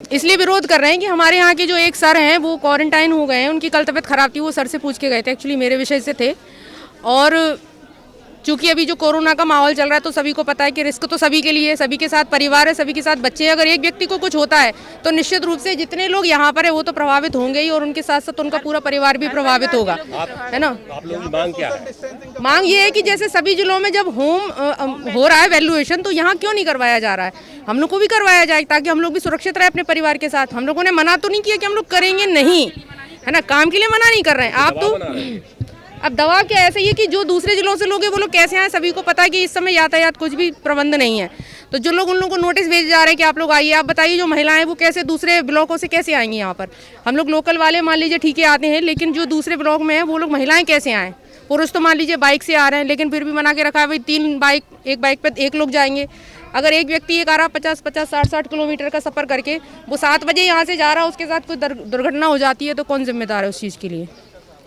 इसलिए विरोध कर रहे हैं कि हमारे यहाँ के जो एक सर हैं वो क्वारंटाइन हो गए हैं, उनकी कल तबीयत खराब थी, वो सर से पूछ के गए थे, एक्चुअली मेरे विषय से थे। और चूंकि अभी जो कोरोना का माहौल चल रहा है तो सभी को पता है कि रिस्क तो सभी के लिए है, सभी के साथ परिवार है, सभी के साथ बच्चे हैं। अगर एक व्यक्ति को कुछ होता है तो निश्चित रूप से जितने लोग यहाँ पर है वो तो प्रभावित होंगे ही, और उनके साथ साथ उनका पूरा परिवार भी प्रभावित होगा, है ना। आप लोगों की मांग क्या है? मांग ये है कि जैसे सभी जिलों में जब होम हो रहा है वैल्यूएशन, तो यहाँ क्यों नहीं करवाया जा रहा है? हम लोग को भी करवाया जाए ताकि हम लोग भी सुरक्षित रहे अपने परिवार के साथ। हम लोगों ने मना तो नहीं किया कि हम लोग करेंगे नहीं, है ना, काम के लिए मना नहीं कर रहे हैं। आप तो अब दवा क्या ऐसे ही है कि जो दूसरे जिलों से लोग हैं वो लोग कैसे आए, सभी को पता है कि इस समय यातायात कुछ भी प्रबंध नहीं है। तो जो लोग उन लोगों को नोटिस भेजे जा रहे हैं कि आप लोग आइए, आप बताइए जो महिलाएं वो कैसे दूसरे ब्लॉकों से कैसे आएंगी यहाँ पर? हम लोग लोकल वाले मान लीजिए ठीक है आते हैं, लेकिन जो दूसरे ब्लॉक में है वो लोग महिलाएं कैसे आएँ? पुरुष तो मान लीजिए बाइक से आ रहे हैं, लेकिन फिर भी बना के रखा है भाई एक बाइक पे एक लोग जाएंगे। अगर एक व्यक्ति एक आ रहा 50-60 किलोमीटर का सफ़र करके वो 7 बजे यहाँ से जा रहा है, उसके साथ कोई दुर्घटना हो जाती है तो कौन जिम्मेदार है उस चीज़ के लिए?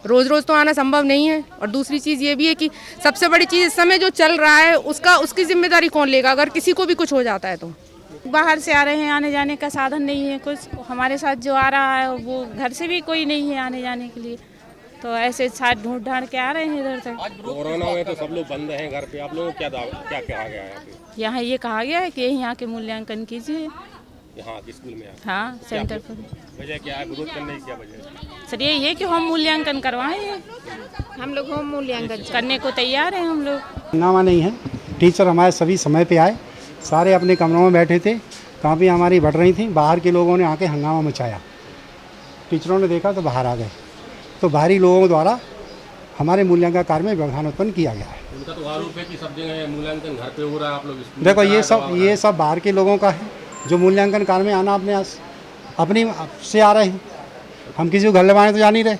रोज़ रोज़ तो आना संभव नहीं है। और दूसरी चीज़ ये भी है कि सबसे बड़ी चीज़ इस समय जो चल रहा है उसकी जिम्मेदारी कौन लेगा अगर किसी को भी कुछ हो जाता है तो? बाहर से आ रहे हैं, आने जाने का साधन नहीं है कुछ। हमारे साथ जो आ रहा है वो घर से भी कोई नहीं है आने जाने के लिए, तो ऐसे साथ ढूंढ ढांड के आ रहे हैं इधर तक। कोरोना में तो सब लोग बंद हैं घर पे, आप लोगों को क्या कहा गया है? यहाँ ये कहा गया है कि यहाँ के मूल्यांकन कीजिए, यहाँ के स्कूल में? हाँ, सेंटर पर। वजह क्या है, विरोध करने की क्या वजह है? सर यही है कि हम मूल्यांकन करवाएं, हम लोग होम मूल्यांकन करने को तैयार हैं। हम लोग हंगामा नहीं है, टीचर हमारे सभी समय पे आए, सारे अपने कमरों में बैठे थे, कापियाँ हमारी बढ़ रही थी, बाहर के लोगों ने आके हंगामा मचाया, टीचरों ने देखा तो बाहर आ गए, तो बाहरी लोगों द्वारा हमारे मूल्यांकन कार्य में व्यवधान उत्पन्न किया गया है। उनका तो आरोप है कि सब जगह मूल्यांकन घर पे हो रहा है, आप लोग स्कूल देखो ये सब बाहर के लोगों का है, जो मूल्यांकन कार्य में आना अपनी से आ रहे हैं। हम किसी को घर लगाने तो जा नहीं रहे,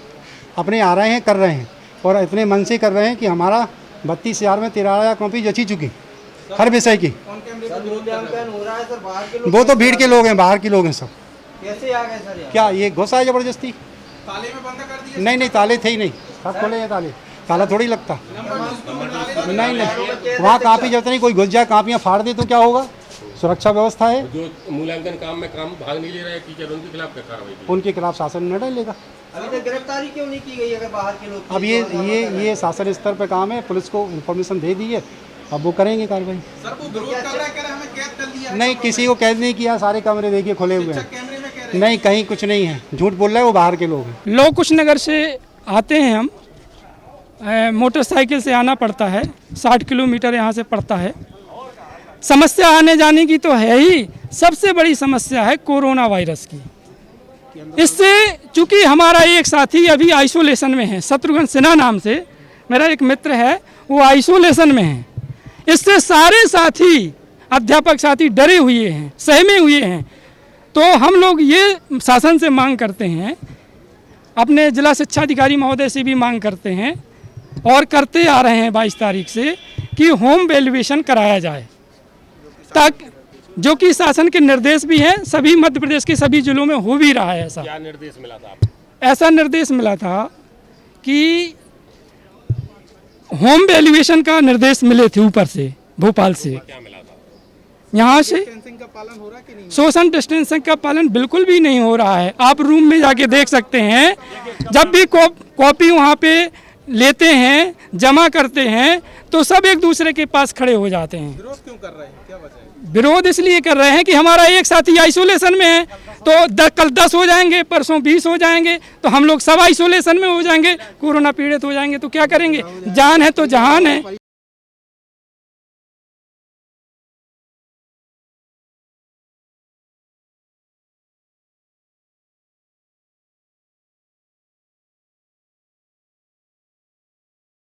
अपने आ रहे हैं, कर रहे हैं, और इतने मन से कर रहे हैं कि हमारा 32,000 में 13,000 कॉपी जची चुकी हर विषय की। वो तो भीड़ के लोग हैं, बाहर के लोग हैं सब। कैसे आ गए सर? क्या ये घुसा है जबरदस्ती? ताले में बंद कर दिए? नहीं, ताले थे ही नहीं, सब खोले हैं ताले, ताला थोड़ी लगता। नहीं, वहाँ कापी जब नहीं कोई घुस जाए, कापियाँ फाड़ दे तो क्या होगा? सुरक्षा व्यवस्था है। जो मूल्यांकन काम में भाग नहीं ले रहे टीचर, उनके खिलाफ क्या कार्रवाई? उनके खिलाफ शासन निर्णय लेगा। अभी तक गिरफ्तारी क्यों नहीं की गई अगर बाहर के लोग? अब ये शासन स्तर पर काम है, पुलिस को इन्फॉर्मेशन दे दी है, अब वो करेंगे कार्रवाई। सर वो विरोध कर रहा है, कह रहे हमें कैद कर दिया है। नहीं, किसी को कैद नहीं किया, सारे कमरे देखिए खुले हुए हैं। कैमरे में कह रहे नहीं, कहीं कुछ नहीं है, झूठ बोल रहे हैं, वो बाहर के लोग हैं। लोग कुछ नगर से आते हैं, हम मोटरसाइकिल से आना पड़ता है, 60 किलोमीटर यहाँ से पड़ता है। समस्या आने जाने की तो है ही, सबसे बड़ी समस्या है कोरोना वायरस की। इससे चूंकि हमारा एक साथी अभी आइसोलेशन में है, शत्रुघ्न सिन्हा नाम से मेरा एक मित्र है, वो आइसोलेशन में है। इससे सारे साथी अध्यापक साथी डरे हुए हैं, सहमे हुए हैं। तो हम लोग ये शासन से मांग करते हैं, अपने जिला शिक्षा अधिकारी महोदय से भी मांग करते हैं और करते आ रहे हैं 22 तारीख से कि होम वैल्यूएशन कराया जाए, ताकि जो कि शासन के निर्देश भी हैं, सभी मध्य प्रदेश के सभी जिलों में हो भी रहा है। ऐसा क्या निर्देश मिला था आपको? ऐसा निर्देश मिला था कि होम वैल्यूएशन का निर्देश मिले थे ऊपर से, भोपाल से। क्या मिला था? यहाँ से सोशल डिस्टेंसिंग का पालन बिल्कुल भी नहीं हो रहा है। आप रूम में जाके देख सकते हैं, जब भी कॉपी वहाँ पे लेते हैं, जमा करते हैं, तो सब एक दूसरे के पास खड़े हो जाते हैं। विरोध क्यों कर रहे हैं, क्या वजह है? विरोध इसलिए कर रहे हैं कि हमारा एक साथी आइसोलेशन में है, तो कल 10 हो जाएंगे, परसों 20 हो जाएंगे, तो हम लोग सब आइसोलेशन में हो जाएंगे, कोरोना पीड़ित हो जाएंगे, तो क्या करेंगे? जान है तो जहान है।